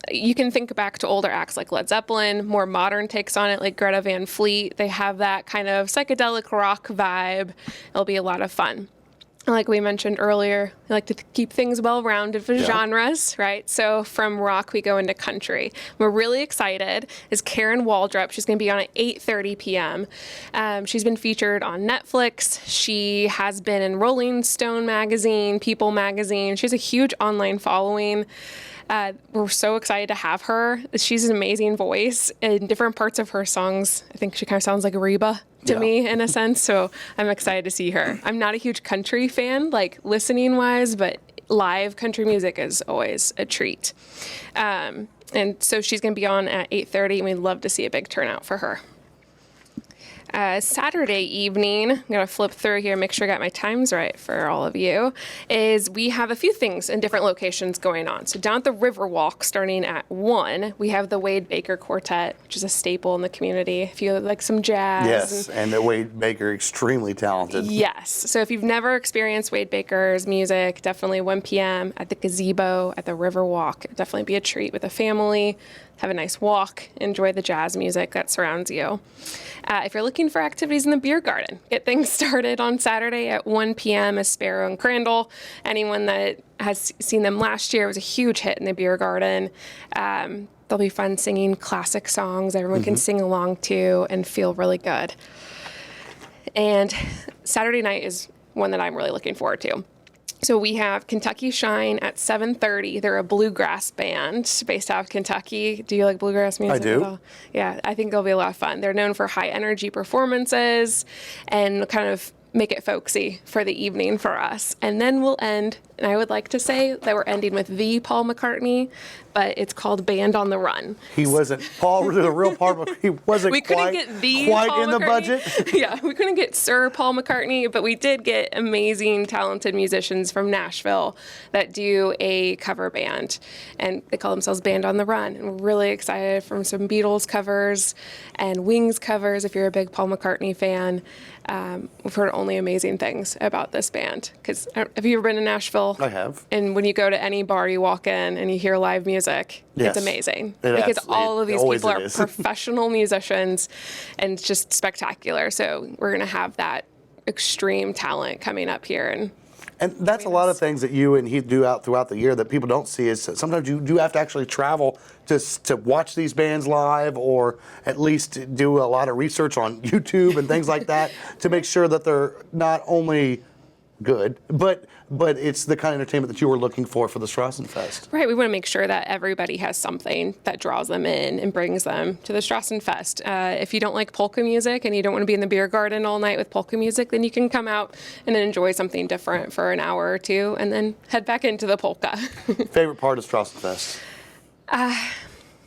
you can think back to older acts like Led Zeppelin, more modern takes on it like Greta Van Fleet. They have that kind of psychedelic rock vibe. It'll be a lot of fun. Like we mentioned earlier, I like to keep things well-rounded for genres, right? So from rock, we go into country. We're really excited. Is Karen Waldrop. She's going to be on at 8:30 p.m. She's been featured on Netflix. She has been in Rolling Stone magazine, People magazine. She has a huge online following. We're so excited to have her. She's an amazing voice. In different parts of her songs, I think she kind of sounds like Reba to me in a sense. So I'm excited to see her. I'm not a huge country fan, like listening wise, but live country music is always a treat. And so she's going to be on at 8:30, and we'd love to see a big turnout for her. Saturday evening, I'm going to flip through here, make sure I got my times right for all of you, is we have a few things in different locations going on. So down at the Riverwalk, starting at 1, we have the Wade Baker Quartet, which is a staple in the community. If you like some jazz. Yes, and the Wade Baker, extremely talented. Yes. So if you've never experienced Wade Baker's music, definitely 1 p.m. at the gazebo at the Riverwalk. It'd definitely be a treat with a family. Have a nice walk, enjoy the jazz music that surrounds you. If you're looking for activities in the beer garden, get things started on Saturday at 1 p.m. as Sparrow and Crandall. Anyone that has seen them last year, it was a huge hit in the beer garden. They'll be fun singing classic songs everyone can sing along to and feel really good. And Saturday night is one that I'm really looking forward to. So we have Kentucky Shine at 7:30. They're a bluegrass band based out of Kentucky. Do you like bluegrass music? I do. At all? Yeah, I think it'll be a lot of fun. They're known for high energy performances and kind of make it folksy for the evening for us. And then we'll end, and I would like to say that we're ending with the Paul McCartney, but it's called Band on the Run. He wasn't, Paul, the real Paul, he wasn't We couldn't get the quite Paul in the McCartney. budget. Yeah, we couldn't get Sir Paul McCartney, but we did get amazing, talented musicians from Nashville that do a cover band, and they call themselves Band on the Run. And we're really excited from some Beatles covers and Wings covers. If you're a big Paul McCartney fan, we've heard only amazing things about this band. Because have you ever been to Nashville? I have. And when you go to any bar, you walk in and you hear live music. Yes. It's amazing. It Because absolutely- all of these always people it are is. professional musicians, and it's just spectacular. So we're going to have that extreme talent coming up here. And that's a lot of things that you and he do out throughout the year that people don't see is that sometimes you do have to actually travel to watch these bands live, or at least do a lot of research on YouTube and things like that to make sure that they're not only good, but it's the kind of entertainment that you were looking for the Strassenfest. Right, we want to make sure that everybody has something that draws them in and brings them to the Strassenfest. If you don't like polka music and you don't want to be in the beer garden all night with polka music, then you can come out and enjoy something different for an hour or two and then head back into the polka. Favorite part of Strassenfest?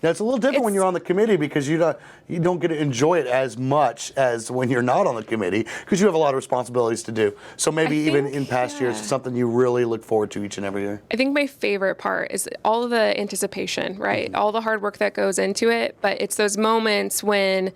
Now, it's a little different when you're on the committee because you don't get to enjoy it as much as when you're not on the committee because you have a lot of responsibilities to do. So maybe even in past years, it's something you really look forward to each and every year. I think my favorite part is all of the anticipation, right? All the hard work that goes into it, but it's those moments when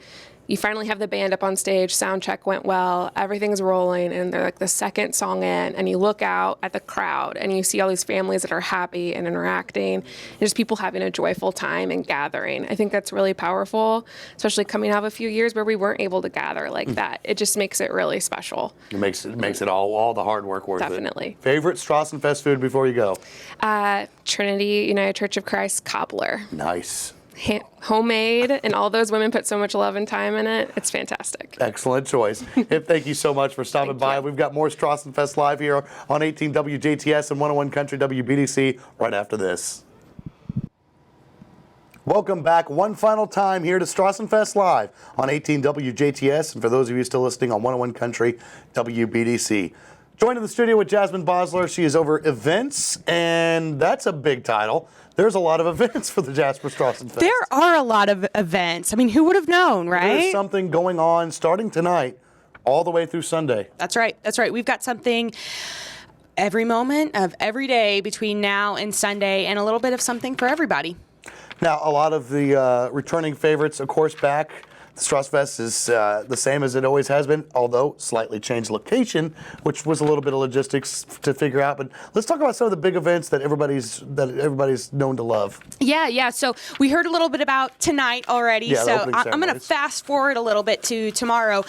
you finally have the band up on stage, sound check went well, everything's rolling, and they're like the second song in, and you look out at the crowd and you see all these families that are happy and interacting, and just people having a joyful time and gathering. I think that's really powerful, especially coming out of a few years where we weren't able to gather like that. It just makes it really special. It makes it all the hard work worth it. Definitely. Favorite Strassenfest food before you go? Trinity United Church of Christ cobbler. Nice. Homemade, and all those women put so much love and time in it. It's fantastic. Excellent choice. And thank you so much for stopping by. We've got more Strassenfest live here on 18 WJTS and 101 Country WBDC right after this. Welcome back one final time here to Strassenfest Live on 18 WJTS, and for those of you still listening on 101 Country WBDC. Joined in the studio with Jasmine Bosler. She is over events, and that's a big title. There's a lot of events for the Jasper Strassenfest. There are a lot of events. I mean, who would have known, right? There's something going on starting tonight all the way through Sunday. That's right. That's right. We've got something every moment of every day between now and Sunday, and a little bit of something for everybody. Now, a lot of the returning favorites, of course, back Strassenfest is the same as it always has been, although slightly changed location, which was a little bit of logistics to figure out. But let's talk about some of the big events that everybody's known to love. Yeah. So we heard a little bit about tonight already. Yeah, so opening I'm going to ceremonies. fast forward a little bit to tomorrow.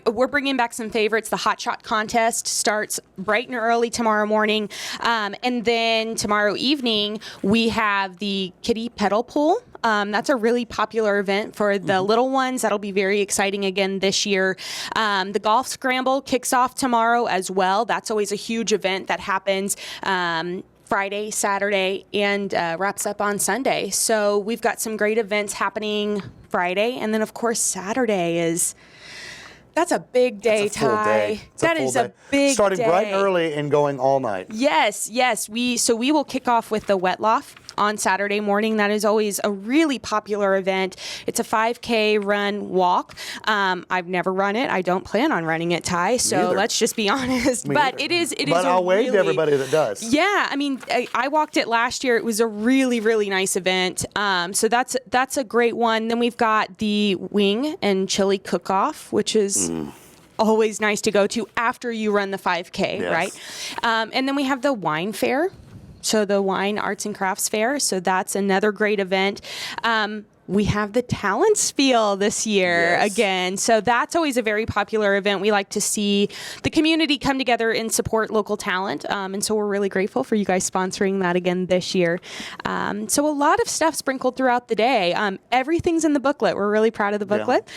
We're bringing back some favorites. The Hot Shot contest starts bright and early tomorrow morning. And then tomorrow evening, we have the Kiddie Pedal Pool. That's a really popular event for the little ones. That'll be very exciting again this year. The Golf Scramble kicks off tomorrow as well. That's always a huge event that happens Friday, Saturday, and wraps up on Sunday. So we've got some great events happening Friday. And then, of course, Saturday is... That's a big day, It's a full Ty. day. It's That a full is day. a big Starting day. bright and early and going all night. Yes. We will kick off with the Wet Loft on Saturday morning. That is always a really popular event. It's a 5K run walk. I've never run it. I don't plan on running it, Ty. So Neither. let's just be honest. Me But either. it is. But I'll wave to really- everybody that does. Yeah, I mean, I walked it last year. It was a really, really nice event. So that's a great one. Then we've got the Wing and Chili Cook-Off, which is always nice to go to after you run the 5K, Yes. right? And then we have the Wine Fair. So the Wine Arts and Crafts Fair. So that's another great event. We have the Talent Spiel this year Yes. again. So that's always a very popular event. We like to see the community come together and support local talent. And so we're really grateful for you guys sponsoring that again this year. So a lot of stuff sprinkled throughout the day. Everything's in the booklet. We're really proud of the booklet.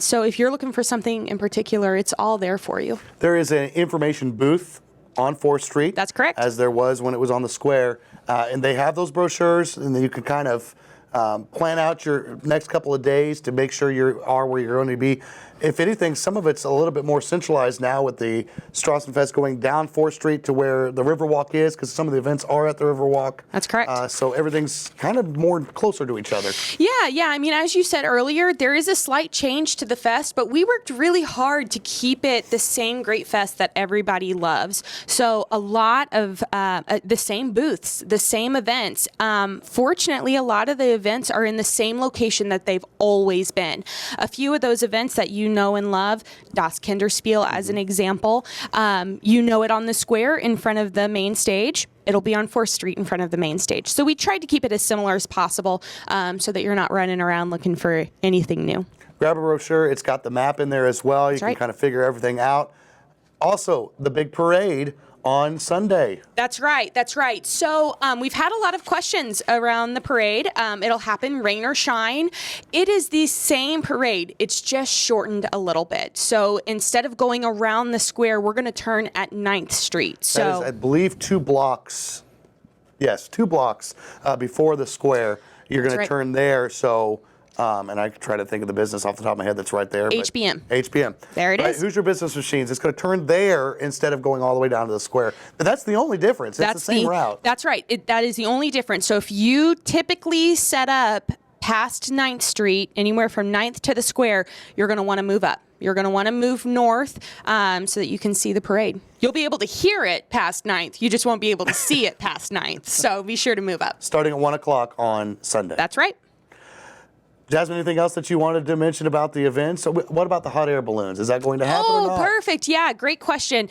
So if you're looking for something in particular, it's all there for you. There is an information booth on 4th Street. That's correct. As there was when it was on the square. And they have those brochures, and then you can kind of plan out your next couple of days to make sure you are where you're going to be. If anything, some of it's a little bit more centralized now with the Strassenfest going down 4th Street to where the Riverwalk is, because some of the events are at the Riverwalk. That's correct. So everything's kind of more closer to each other. Yeah. I mean, as you said earlier, there is a slight change to the fest, but we worked really hard to keep it the same great fest that everybody loves. So a lot of the same booths, the same events. Fortunately, a lot of the events are in the same location that they've always been. A few of those events that you know and love, Das Kinderspiel as an example, you know it on the square in front of the main stage. It'll be on 4th Street in front of the main stage. So we tried to keep it as similar as possible so that you're not running around looking for anything new. Grab a brochure. It's got the map in there as well. You can right. kind of figure everything out. Also, the big parade on Sunday. That's right. So we've had a lot of questions around the parade. It'll happen rain or shine. It is the same parade. It's just shortened a little bit. So instead of going around the square, we're going to turn at 9th Street. So That is, I believe, 2 blocks. Yes, 2 blocks before the square. You're going That's to right. turn there. So, and I try to think of the business off the top of my head that's right there. but- HBM. HBM. There it Right, is. Who's Your Business Machines? It's going to turn there instead of going all the way down to the square. But that's the only difference. It's the same route. That's right. That is the only difference. So if you typically set up past 9th Street, anywhere from 9th to the square, you're going to want to move up. You're going to want to move north so that you can see the parade. You'll be able to hear it past 9th. You just won't be able to see it past 9th. So be sure to move up. Starting at 1 o'clock on Sunday. That's right. Jasmine, anything else that you wanted to mention about the event? So what about the hot air balloons? Is that going to happen or not? Perfect. Yeah, great question.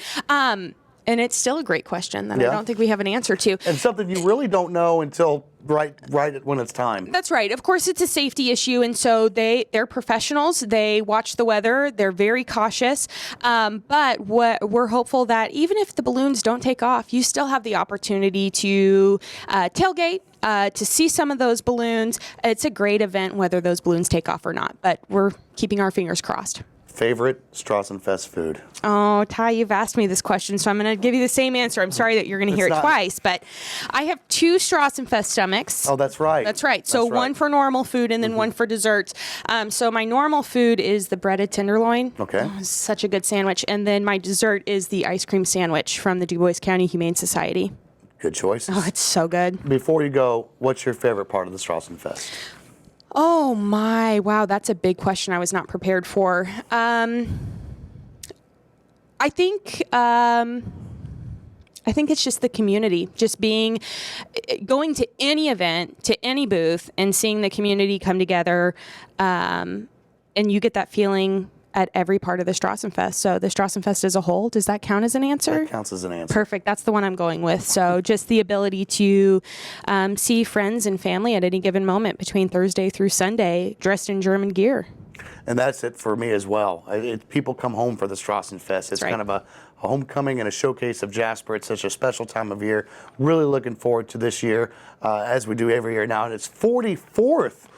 And it's still a great question that Yeah. I don't think we have an answer to. And something you really don't know until right when it's time. That's right. Of course, it's a safety issue, and so they're professionals. They watch the weather. They're very cautious. But we're hopeful that even if the balloons don't take off, you still have the opportunity to tailgate, to see some of those balloons. It's a great event, whether those balloons take off or not. But we're keeping our fingers crossed. Favorite Strassenfest food? Oh, Ty, you've asked me this question, so I'm going to give you the same answer. I'm sorry that you're going to hear it twice, but I have 2 Strassenfest stomachs. Oh, that's right. That's right. So one for normal food and then one for desserts. So my normal food is the breaded tenderloin. Okay. Oh, it's such a good sandwich. And then my dessert is the ice cream sandwich from the Du Bois County Humane Society. Good choice. Oh, it's so good. Before you go, what's your favorite part of the Strassenfest? Oh my, wow, that's a big question I was not prepared for. I think it's just the community, just going to any event, to any booth, and seeing the community come together. And you get that feeling at every part of the Strassenfest. So the Strassenfest as a whole, does that count as an answer? That counts as an answer. Perfect. That's the one I'm going with. So just the ability to see friends and family at any given moment between Thursday through Sunday dressed in German gear. And that's it for me as well. People come home for the Strassenfest. It's right. kind of a homecoming and a showcase of Jasper. It's such a special time of year. Really looking forward to this year, as we do every year now. And it's 44th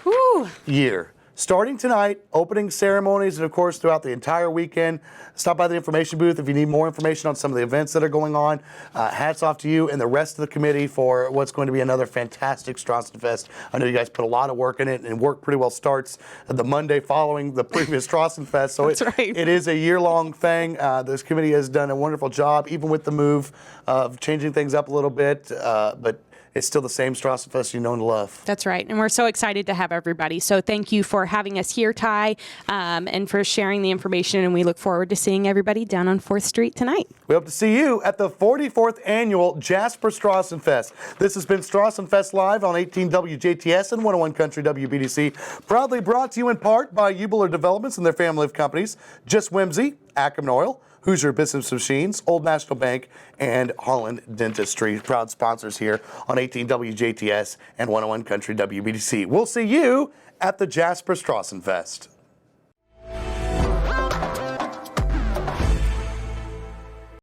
year. Starting tonight, opening ceremonies, and of course throughout the entire weekend. Stop by the information booth if you need more information on some of the events that are going on. Hats off to you and the rest of the committee for what's going to be another fantastic Strassenfest. I know you guys put a lot of work in it, and work pretty well starts the Monday following the previous Strassenfest. So it is a year-long thing. This committee has done a wonderful job, even with the move of changing things up a little bit, but it's still the same Strassenfest you know and love. That's right. And we're so excited to have everybody. So thank you for having us here, Ty, and for sharing the information. And we look forward to seeing everybody down on 4th Street tonight. We hope to see you at the 44th Annual Jasper Strassenfest. This has been Strassenfest Live on 18 WJTS and 101 Country WBDC. Proudly brought to you in part by Ubler Developments and their family of companies, Just Whimsy, Ackerman Oil, Hoosier Business Machines, Old National Bank, and Holland Dentistry. Proud sponsors here on 18 WJTS and 101 Country WBDC. We'll see you at the Jasper Strassenfest.